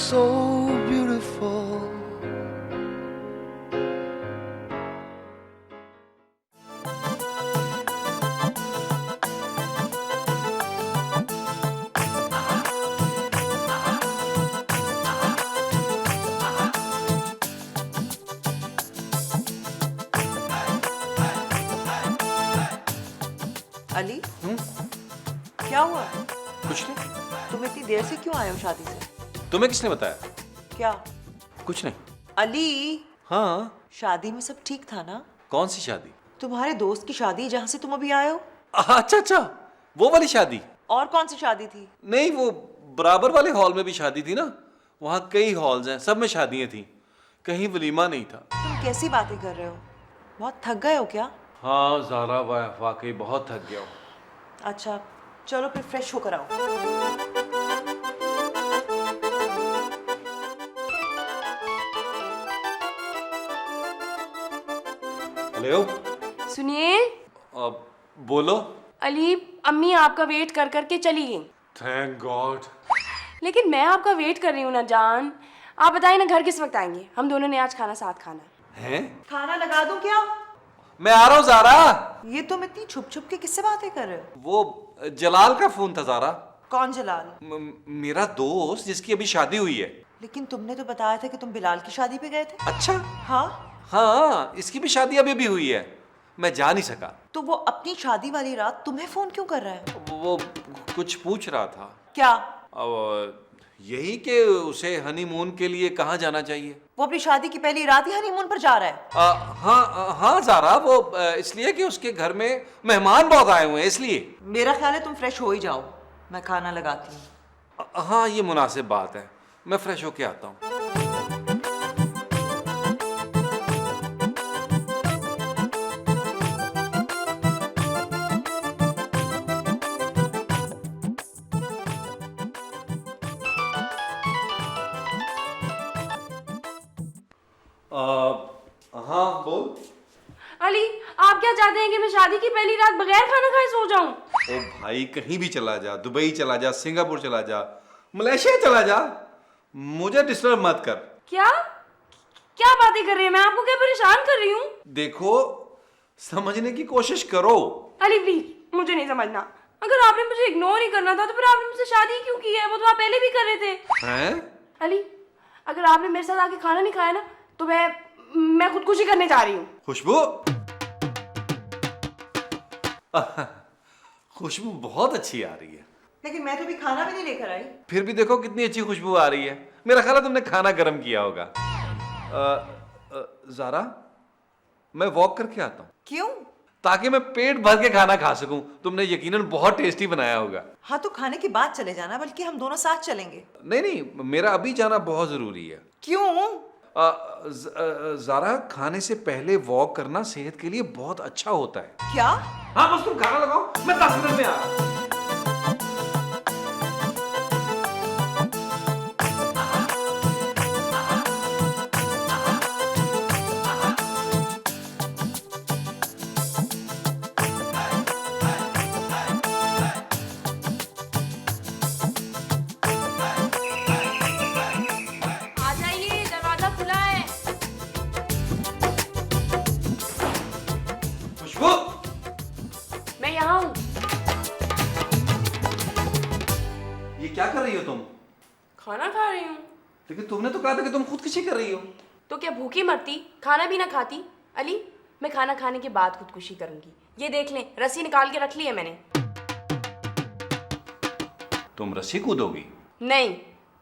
so beautiful. Ali क्या हुआ? कुछ नहीं। तुम इतनी देर से क्यों आए हो शादी से? तुम्हें किसने बताया? क्या? कुछ नहीं। अली हाँ, शादी में सब ठीक था ना? कौन सी शादी? तुम्हारे दोस्त की शादी जहाँ से तुम अभी आए हो। अच्छा अच्छा, वो वाली शादी। और कौन सी शादी थी? नहीं, वो बराबर वाले हॉल में भी शादी थी ना। वहाँ कई हॉल्स हैं, सब में शादियाँ थी, कहीं वलीमा नहीं था। तुम कैसी बातें कर रहे हो? बहुत थक गए हो क्या? हाँ ज़ारा, वाकई बहुत थक गया हूँ। अच्छा चलो फिर फ्रेश होकर आओ। हेलो। सुनिए बोलो। अली, अम्मी आपका वेट कर करके चली गई। Thank God. लेकिन मैं आपका वेट कर रही हूँ ना जान। आप बताइए ना घर किस वक्त आएंगे? हम दोनों ने आज खाना साथ खाना है। हैं? खाना लगा दूं क्या? मैं आ रहा हूँ ज़ारा। ये तुम इतनी छुप छुप के किससे बातें कर रहे हो? वो जलाल का फोन था ज़ारा। कौन जलाल? मेरा दोस्त जिसकी अभी शादी हुई है। लेकिन तुमने तो बताया था कि तुम बिलाल की शादी पे गए थे। अच्छा। हाँ हाँ, इसकी भी शादी अभी भी हुई है, मैं जा नहीं सका। तो वो अपनी शादी वाली रात तुम्हें फोन क्यों कर रहा है? वो कुछ पूछ रहा था। क्या? अब यही कि उसे हनीमून के लिए कहाँ जाना चाहिए। वो अपनी शादी की पहली रात ही हनीमून पर जा रहा है। हाँ ज़ारा, वो इसलिए कि उसके घर में मेहमान बहुत आए हुए हैं, इसलिए। मेरा ख्याल है तुम फ्रेश हो ही जाओ, मैं खाना लगाती हूँ। हाँ, ये मुनासिब बात है, मैं फ्रेश होके आता हूँ। हाँ बोल। अली, आप क्या चाहते हैं कि मैं शादी की पहली रात बगैर खाना खाए सो जाऊं? ओ भाई, कहीं भी चला जा, दुबई चला जा, सिंगापुर चला जा, मलेशिया चला जा, मुझे डिस्टर्ब मत कर। क्या क्या बातें कर रही हैं? मैं आपको क्या परेशान कर रही हूँ? देखो, समझने की कोशिश करो। अली प्लीज, मुझे नहीं समझना। अगर आपने मुझे इग्नोर ही करना था तो फिर आपने मुझसे शादी क्यों की है? वो तो आप पहले भी कर रहे थे। हैं? अली, अगर आपने मेरे साथ आके खाना नहीं खाया ना तो मैं खुदकुशी करने जा रही हूँ। खुशबू। खुशबू बहुत अच्छी आ रही है। लेकिन मैं तो अभी खाना भी नहीं लेकर आई। फिर भी देखो कितनी अच्छी खुशबू आ रही है। मेरा ख्याल है तुमने खाना गर्म किया होगा। ज़ारा, मैं वॉक करके आता हूँ। क्यों? ताकि मैं पेट भर के खाना खा सकूं। तुमने यकीनन बहुत टेस्टी बनाया होगा। हाँ तो खाने के बाद चले जाना, बल्कि हम दोनों साथ चलेंगे। नहीं नहीं, मेरा अभी जाना बहुत जरूरी है। क्यों? ज़ारा, खाने से पहले वॉक करना सेहत के लिए बहुत अच्छा होता है। क्या? हाँ, बस तुम खाना लगाओ, मैं 10 मिनट में आ रहा हूं। आ जाइए, दरवाजा खुला है। खुशबू, मैं यहाँ हूँ। ये क्या कर रही हो तुम? खाना खा रही हूँ। लेकिन तुमने तो कहा था कि तुम खुदकुशी कर रही हो। तो क्या भूखी मरती, खाना भी ना खाती? अली, मैं खाना खाने के बाद खुदकुशी करूंगी। ये देख लें, रस्सी निकाल के रख ली है मैंने। तुम रस्सी कूदोगी? नहीं,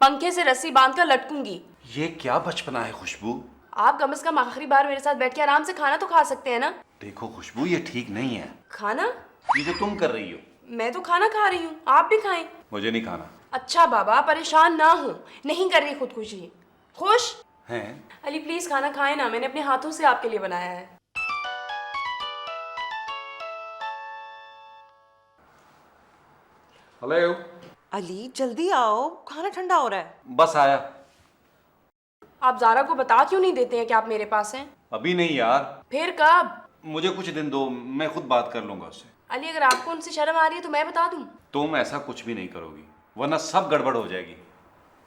पंखे से रस्सी बांधकर लटकूंगी। ये क्या बचपना है खुशबू। आप कम से कम आखिरी बार मेरे साथ बैठ के आराम से खाना तो खा सकते हैं ना। देखो खुशबू, ये ठीक नहीं है खाना? ये जो तुम कर रही हो। मैं तो खाना खा रही हूँ, आप भी खाएं। मुझे नहीं खाना। अच्छा बाबा, परेशान ना हो, नहीं कर रही खुदकुशी। खुश हैं? अली प्लीज खाना खाएं ना, मैंने अपने हाथों से आपके लिए बनाया है। हेलो। अली जल्दी आओ, खाना ठंडा हो रहा है। बस आया। आप ज़ारा को बता क्यों नहीं देते हैं कि आप मेरे पास हैं? अभी नहीं यार, फिर कब? मुझे कुछ दिन दो, मैं खुद बात कर लूंगा उससे। अली, अगर आपको उनसे शर्म आ रही है तो मैं बता दूं। तुम ऐसा कुछ भी नहीं करोगी, वरना सब गड़बड़ हो जाएगी।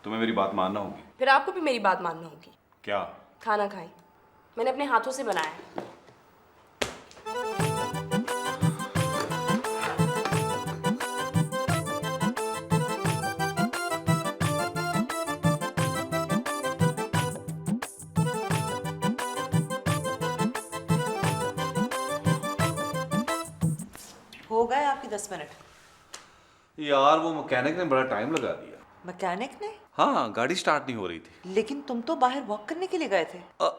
तुम्हें मेरी बात मानना होगी। फिर आपको भी मेरी बात मानना होगी। क्या? खाना खाएं, मैंने अपने हाथों से बनाया है। हो गए आपके 10 मिनट? यार वो मैकेनिक ने बड़ा टाइम लगा दिया। मैकेनिक ने? हाँ, गाड़ी स्टार्ट नहीं हो रही थी। लेकिन तुम तो बाहर वॉक करने के लिए गए थे।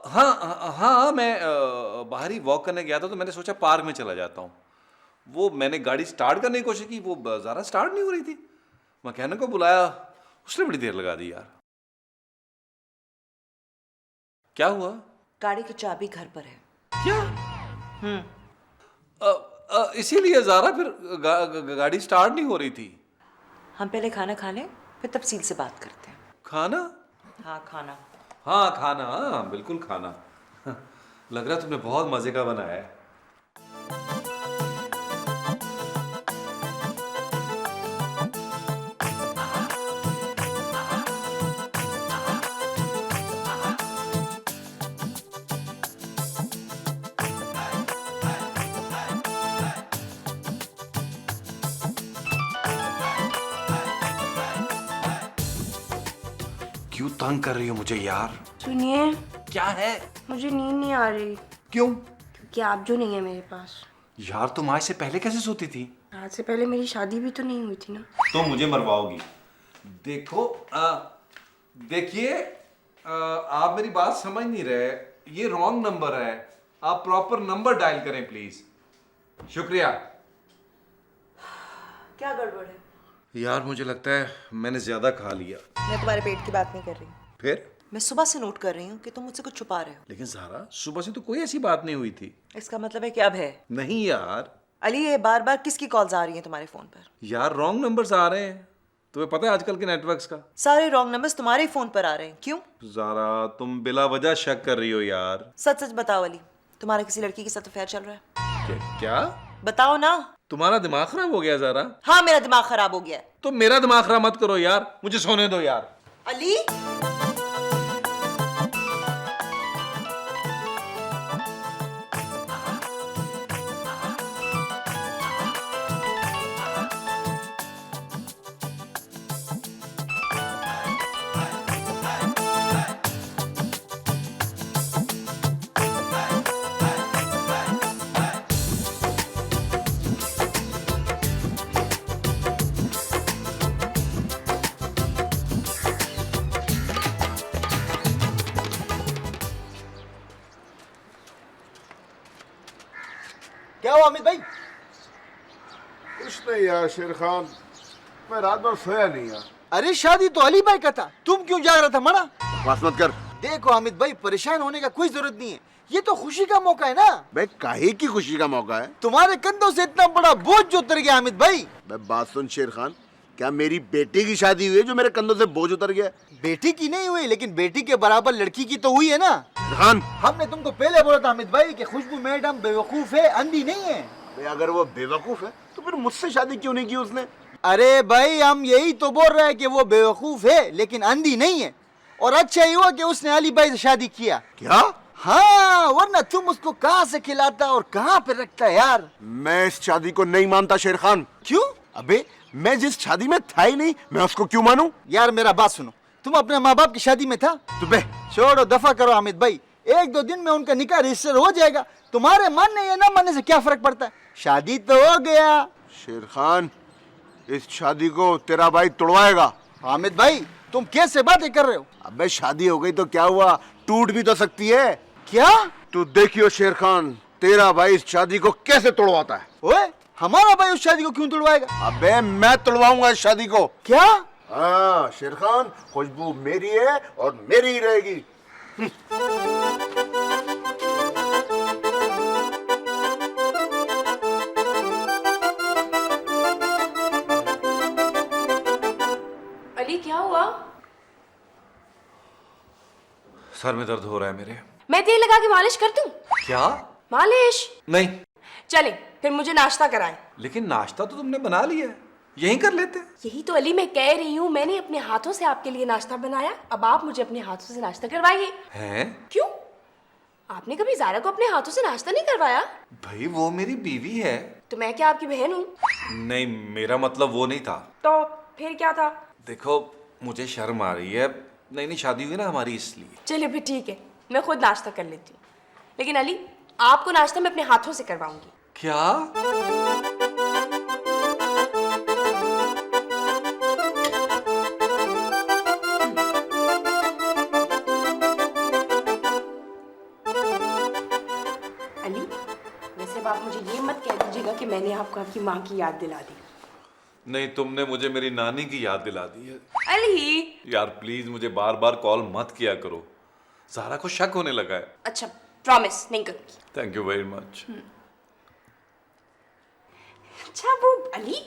हाँ, मैं बाहर ही वॉक करने गया था तो मैंने सोचा पार्क में चला जाता हूँ। वो मैंने गाड़ी स्टार्ट करने की कोशिश की, वो ज़रा स्टार्ट नहीं हो रही थी। मैकेनिक को बुलाया, उसने बड़ी देर लगा दी यार। क्या हुआ? गाड़ी की चाबी घर पर है। क्या? इसीलिए ज़रा फिर गाड़ी स्टार्ट नहीं हो रही थी। हम पहले खाना खा लें, फिर तफसील से बात करते हैं। खाना? हाँ खाना। हाँ खाना, हाँ बिल्कुल खाना। लग रहा है तुमने बहुत मजे का बनाया है। क्यों तंग कर रही हो मुझे यार? सुनिए, क्या है? मुझे नींद नहीं आ रही क्यों? क्योंकि आप जो नहीं है मेरे पास। यार तुम आज से पहले कैसे सोती थी? आज से पहले मेरी शादी भी तो नहीं हुई थी ना। तो मुझे मरवाओगी। देखो देखिए, आप मेरी बात समझ नहीं रहे। ये रॉन्ग नंबर है, आप प्रॉपर नंबर डायल करें प्लीज। शुक्रिया। क्या गड़बड़ है? यार मुझे लगता है मैंने ज्यादा खा लिया। मैं तुम्हारे पेट की बात नहीं कर रही। फिर? मैं सुबह से नोट कर रही हूँ कि तुम मुझसे कुछ छुपा रहे हो। लेकिन ज़ारा, सुबह से तो कोई ऐसी बात नहीं हुई थी। इसका मतलब है कि अब है। नहीं यार। अली, ये बार बार किसकी कॉल्स आ रही हैं तुम्हारे फोन पर? यार रॉन्ग नंबर्स आ रहे हैं, तुम्हें पता है आजकल के नेटवर्क्स का। सारे रॉन्ग नंबर्स तुम्हारे ही फोन पर आ रहे हैं, क्यों? ज़ारा तुम बिला वजह शक कर रही हो यार। सच सच बताओ अली, तुम्हारा किसी लड़की के साथ अफेयर चल रहा है? क्या? बताओ ना। तुम्हारा दिमाग खराब हो गया ज़ारा? हाँ, मेरा दिमाग खराब हो गया है। तो मेरा दिमाग खराब मत करो यार, मुझे सोने दो यार। अली, क्या हुआ अमित भाई? कुछ नहीं यार शेर खान, मैं रात भर सोया नहीं यार। अरे शादी तो अली भाई का था, तुम क्यों जाग रहा था? मना बकवास मत कर। देखो अमित भाई, परेशान होने का कोई जरूरत नहीं है, ये तो खुशी का मौका है ना। भाई काहे की खुशी का मौका है? तुम्हारे कंधों से इतना बड़ा बोझ जो उतर गया अमित भाई। मैं बात सुन शेर खान, क्या मेरी बेटी की शादी हुई है जो मेरे कंधों से बोझ उतर गया? बेटी की नहीं हुई, लेकिन बेटी के बराबर लड़की की तो हुई है ना। शेर खान, हमने तुमको पहले बोला था अमित भाई कि खुशबू मैडम बेवकूफ है, अंधी नहीं है। भाई अगर वो बेवकूफ है तो फिर मुझसे शादी क्यों नहीं की उसने? अरे भाई, हम यही तो बोल रहे हैं कि वो बेवकूफ है लेकिन अंधी नहीं है। और अच्छा ही हुआ कि उसने अली भाई से शादी किया। क्या? हाँ, वरना तुम उसको कहाँ से खिलाता और कहाँ पे रखता यार। मैं इस शादी को नहीं मानता शेर खान। क्यों? अबे मैं जिस शादी में था ही नहीं, मैं उसको क्यों मानूं? यार मेरा बात सुनो, तुम अपने माँ बाप की शादी में था? तो बे छोड़ो, दफा करो अमित भाई, 1-2 दिन में उनका निकाह रजिस्टर हो जाएगा। तुम्हारे मानने या ना मानने से क्या फर्क पड़ता है, शादी तो हो गया। शेर खान, इस शादी को तेरा भाई तोड़वाएगा। अमित भाई, तुम कैसे बातें कर रहे हो? अबे शादी हो गई तो क्या हुआ, टूट भी तो सकती है। क्या? तू देखियो शेर खान, तेरा भाई इस शादी को कैसे तोड़वाता है। ओए, हमारा भाई उस शादी को क्यों तोड़वाएगा? अबे मैं तोड़वाऊंगा इस शादी को। क्या? हाँ शेर खान, खुशबू मेरी है और मेरी ही रहेगी। अली क्या हुआ? सर में दर्द हो रहा है मेरे। मैं तेल लगा के मालिश कर दूं? क्या? मालिश? नहीं। चले फिर मुझे नाश्ता कराएं। लेकिन नाश्ता तो तुमने बना लिया है। यहीं कर लेते हैं। यही तो अली मैं कह रही हूँ, मैंने अपने हाथों से आपके लिए नाश्ता बनाया, अब आप मुझे अपने हाथों से नाश्ता करवाइए। हैं? क्यों? आपने कभी ज़ारा को अपने हाथों से नाश्ता नहीं करवाया? भाई वो मेरी बीवी है। तो मैं क्या आपकी बहन हूँ? नहीं, मेरा मतलब वो नहीं था। तो फिर क्या था? देखो मुझे शर्म आ रही है, नई नई शादी हुई ना हमारी, इसलिए। चलिए फिर ठीक है, मैं खुद नाश्ता कर लेती हूँ, लेकिन अली आपको नाश्ता मैं अपने हाथों से करवाऊंगी। क्या? अली वैसे अब आप मुझे ये मत कह दीजिएगा कि मैंने आपको आपकी माँ की याद दिला दी। नहीं, तुमने मुझे मेरी नानी की याद दिला दी है। अली यार प्लीज मुझे बार बार कॉल मत किया करो, सारा को शक होने लगा है। अच्छा प्रॉमिस नहीं करूंगी। Thank you very much. अच्छा वो अली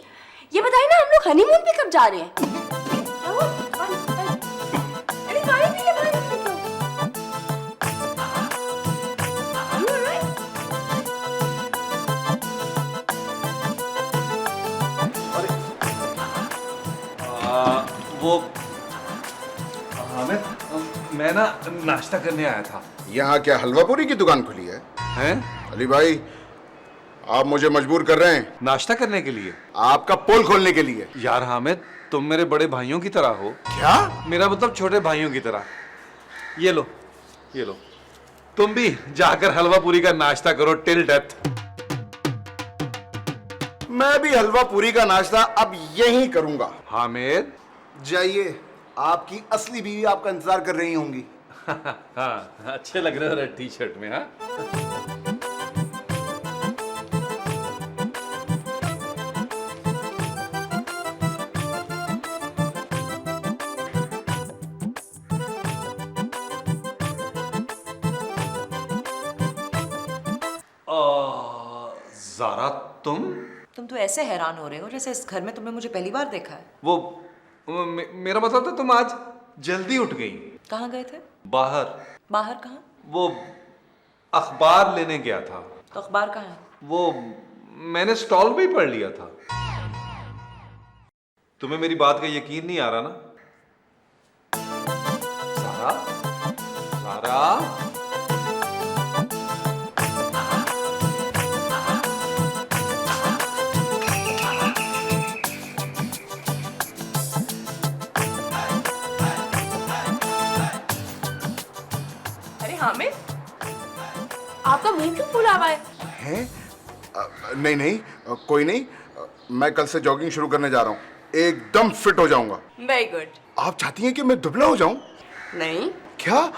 ये बताइए ना, हम लोग हनीमून पे कब जा रहे हैं? क्या हुआ? अली पानी पी ले, पानी P low. Are you alright? वो हामिद, मैं ना नाश्ता करने आया था। यहाँ क्या हलवा पूरी की दुकान खुली है? हैं? अली भाई, आप मुझे मजबूर कर रहे हैं नाश्ता करने के लिए? आपका पोल खोलने के लिए। यार हामिद, तुम मेरे बड़े भाइयों की तरह हो। क्या? मेरा मतलब छोटे भाइयों की तरह। ये लो, ये लो, तुम भी जाकर हलवा पूरी का नाश्ता करो टिल डेथ। मैं भी हलवा पूरी का नाश्ता अब यहीं करूंगा। हामिद जाइए, आपकी असली बीवी आपका इंतजार कर रही होंगी। हाँ, अच्छे लग रहे हो रेड टी शर्ट में। हाँ ज़ारा, तुम तो ऐसे हैरान हो रहे हो जैसे इस घर में तुमने मुझे पहली बार देखा है। वो मेरा मतलब था तुम आज जल्दी उठ गई। कहाँ गए थे? बाहर। बाहर कहाँ? वो अखबार लेने गया था। तो अखबार कहाँ है? वो मैंने स्टॉल पे ही पढ़ लिया था। तुम्हें मेरी बात का यकीन नहीं आ रहा ना? सारा, सारा, अरे हामिद, आपका मुंह क्यों फूला हुआ है? हैं? नहीं नहीं, कोई नहीं। मैं कल से जॉगिंग शुरू करने जा रहा हूँ, एकदम फिट हो जाऊंगा। Very good. आप चाहती हैं कि मैं दुबला हो जाऊं? नहीं, क्या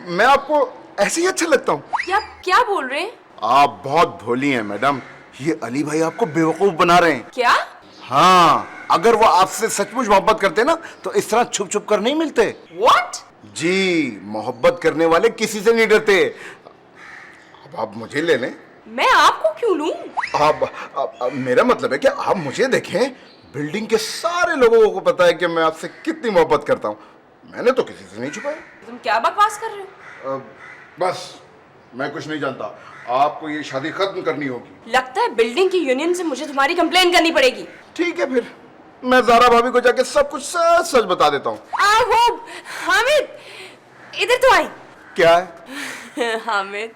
मैं आपको ऐसे ही अच्छा लगता हूँ? ये आप क्या बोल रहे हैं? आप बहुत भोली हैं मैडम, ये अली भाई आपको बेवकूफ बना रहे हैं। क्या? हाँ, अगर वो आपसे सचमुच मोहब्बत करते ना तो इस तरह छुप छुप कर नहीं मिलते। What? जी, मोहब्बत करने वाले किसी से नहीं डरते। अब आप मुझे ले लें। मैं आपको क्यों लूं? आप मेरा मतलब है कि आप मुझे देखें, बिल्डिंग के सारे लोगों को पता है कि मैं आपसे कितनी मोहब्बत करता हूँ। मैंने तो किसी से नहीं छुपाया। तुम क्या बकवास कर रहे हो? बस, मैं कुछ नहीं जानता। आपको ये शादी खत्म करनी होगी। लगता है बिल्डिंग की यूनियन से मुझे तुम्हारी कंप्लेन करनी पड़ेगी। ठीक है, फिर मैं ज़ारा भाभी को जाके सब कुछ सच सच बता देता हूँ। वो हामिद, इधर तो आई। क्या है? हामिद,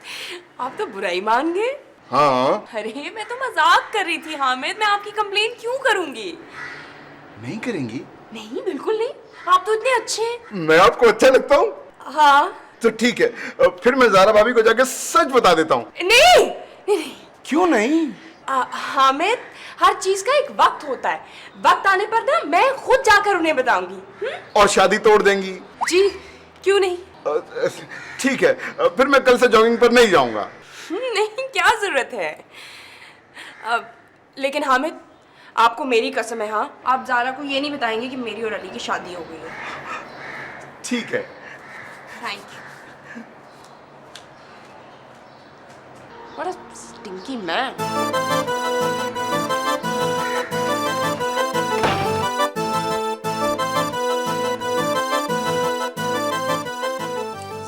आप तो बुराई मान गए। हाँ, अरे मैं तो मजाक कर रही थी हामिद, मैं आपकी कंप्लेन क्यों करूंगी? नहीं करेंगी? नहीं, बिल्कुल नहीं, आप तो इतने अच्छे हैं। मैं आपको अच्छा लगता हूँ? हाँ। तो ठीक है, फिर मैं ज़ारा भाभी को जाके सच बता देता हूँ। नहीं, नहीं। क्यों नहीं? हामिद, हर चीज का एक वक्त होता है, वक्त आने पर ना मैं खुद जाकर उन्हें बताऊंगी। और शादी तोड़ देंगी? जी, क्यों नहीं? ठीक है, फिर मैं कल से जॉगिंग पर नहीं जाऊंगा। नहीं, क्या जरूरत है? लेकिन हामिद, आपको मेरी कसम है, हाँ, आप ज़ारा को ये नहीं बताएंगे कि मेरी और अली की शादी हो गई है। ठीक है। Thank you. What a stinky man.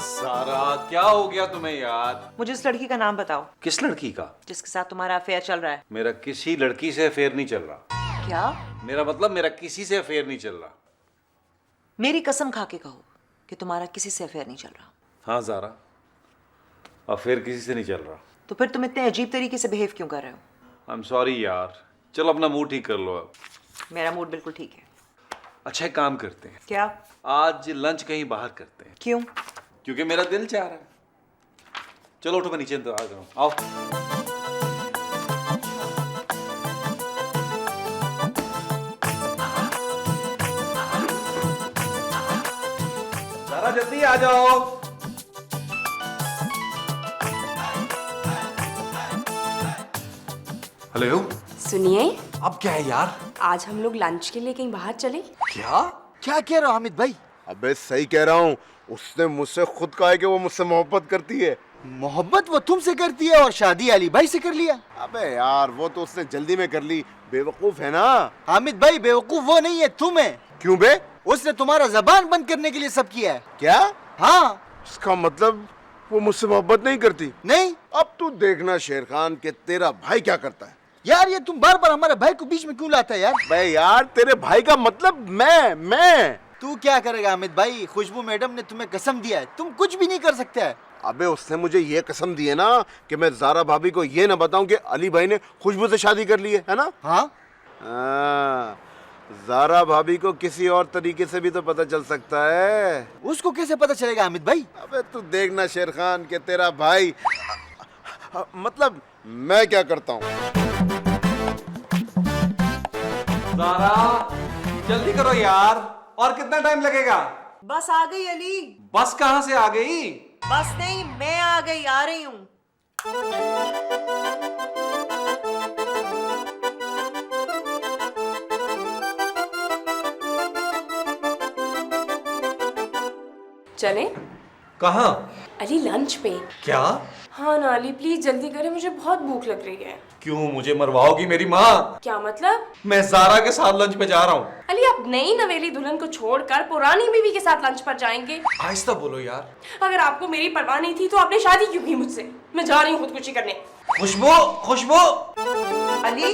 सारा, क्या हो गया तुम्हें यार? मुझे उस लड़की का नाम बताओ किस लड़की का? जिसके साथ तुम्हारा अफेयर चल रहा है। मेरा किसी लड़की से अफेयर नहीं चल रहा। क्या? मेरा मतलब मेरा किसी से अफेयर नहीं चल रहा। मेरी कसम खा के कहो कि तुम्हारा किसी से अफेयर नहीं चल रहा। हाँ ज़ारा, अफेयर किसी से नहीं चल रहा। तो फिर तुम इतने अजीब तरीके से बिहेव क्यों कर रहे हो? आई एम सॉरी यार, चलो अपना मूड ठीक कर लो अब। मेरा मूड बिल्कुल ठीक है। अच्छा, एक काम करते हैं, क्या? आज लंच कहीं बाहर करते हैं। क्यों? क्योंकि मेरा दिल चाह रहा है। चलो उठो, मैं नीचे इंतजार कर रहा हूँ, आओ। ज़ारा जल्दी आ जाओ। हेलो। सुनिए, अब क्या है यार? आज हम लोग लंच के लिए कहीं बाहर चले? क्या? क्या कह रहे हो हामिद भाई? अबे सही कह रहा हूँ, उसने मुझसे खुद कहा है कि वो मुझसे मोहब्बत करती है। मोहब्बत वो तुमसे करती है और शादी अली भाई से कर लिया। अबे यार, वो तो उसने जल्दी में कर ली, बेवकूफ है ना। हामिद भाई बेवकूफ वो नहीं है, तुम है। क्यों बे? उसने तुम्हारा जबान बंद करने के लिए सब किया है। क्या? हाँ। इसका मतलब वो मुझसे मोहब्बत नहीं करती? नहीं। अब तू देखना शेर खान के तेरा भाई क्या करता है। यार ये तुम बार बार हमारे भाई को बीच में क्यों लाता है यार? बे यार, तेरे भाई का मतलब मैं। तू क्या करेगा हामिद भाई? खुशबू मैडम ने तुम्हें कसम दिया है, तुम कुछ भी नहीं कर सकते है। अबे उसने मुझे ये कसम दी है ना कि मैं ज़ारा भाभी को ये ना बताऊं कि अली भाई ने खुशबू से शादी कर ली है ना? हाँ। ज़ारा भाभी को किसी और तरीके से भी तो पता चल सकता है। उसको कैसे पता चलेगा हामिद भाई? अबे तू देखना शेर खान के तेरा भाई, मतलब मैं क्या करता हूँ। ज़ारा जल्दी करो यार, और कितना टाइम लगेगा? बस आ गई अली। बस कहाँ से आ गई? बस नहीं, मैं आ गई, आ रही हूँ। चले? कहाँ? अली लंच पे। क्या? हाँ ना अली, प्लीज जल्दी करें, मुझे बहुत भूख लग रही है। क्यों, मुझे मरवाओगी मेरी माँ? क्या मतलब? मैं ज़ारा के साथ लंच पे जा रहा हूँ। अली आप नई नवेली दुल्हन को छोड़कर पुरानी बीवी के साथ लंच पर जाएंगे? आहिस्ता बोलो यार। अगर आपको मेरी परवाह नहीं थी तो आपने शादी क्यों की मुझसे? मैं जा रही हूँ खुदकुशी करने। खुशबू, खुशबू। अली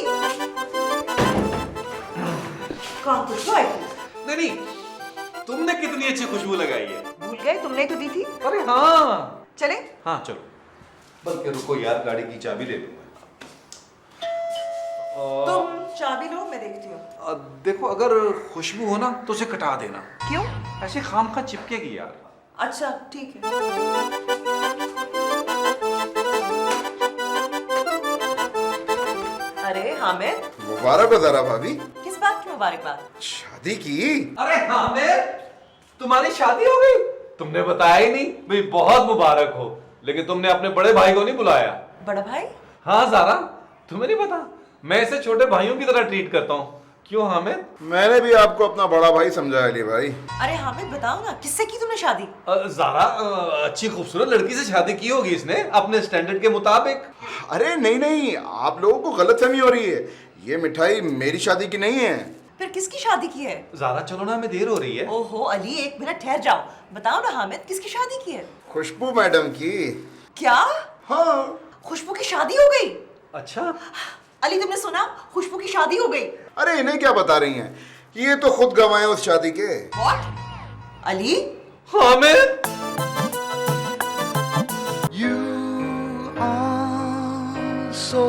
कहाँ खुशबू आई? नहीं, तुमने कितनी अच्छी खुशबू लगाई है। भूल गए, तुमने तो दी थी। अरे हाँ। चले? हाँ चलो, बल्कि रुको यार, गाड़ी की चाबी ले लूँ। तुम चाबी लो, मैं देखती हूँ। देखो, अगर खुशबू हो ना तो उसे कटा देना। क्यों? ऐसे खामखा चिपकेगी यार। अच्छा ठीक है। अरे हामिद, मुबारक हो ज़ारा भाभी। किस बात की मुबारकबाद? शादी की? अरे हामिद, तुम्हारी शादी हो गई? तुमने बताया ही नहीं। भाई बहुत मुबारक हो, लेकिन तुमने अपने बड़े भाई को नहीं बुलाया। बड़ा भाई? हाँ ज़ारा, तुम्हें नहीं पता, मैं इसे छोटे भाइयों की तरह ट्रीट करता हूँ। क्यों हामिद? मैंने भी आपको अपना बड़ा भाई समझा अली भाई। अरे हामिद बताओ ना, किससे की तुमने शादी? ज़ारा, अच्छी खूबसूरत लड़की से शादी की होगी इसने, अपने स्टैंडर्ड के मुताबिक। अरे नहीं, आप लोगों को गलतफहमी हो रही है। ये मिठाई मेरी शादी की नहीं है। फिर किसकी शादी की है? ज़ारा चलो ना, हमें देर हो रही है। ओहो अली, एक मिनट ठहर जाओ। बताओ ना हामिद, किसकी शादी की है? खुशबू मैडम की। क्या? हाँ। खुशबू की शादी हो गई? अच्छा अली, तुमने सुना? खुशबू की शादी हो गई। अरे इन्हें क्या बता रही हैं? ये तो खुद गवाए उस शादी के। What? Ali? Hamid, You are so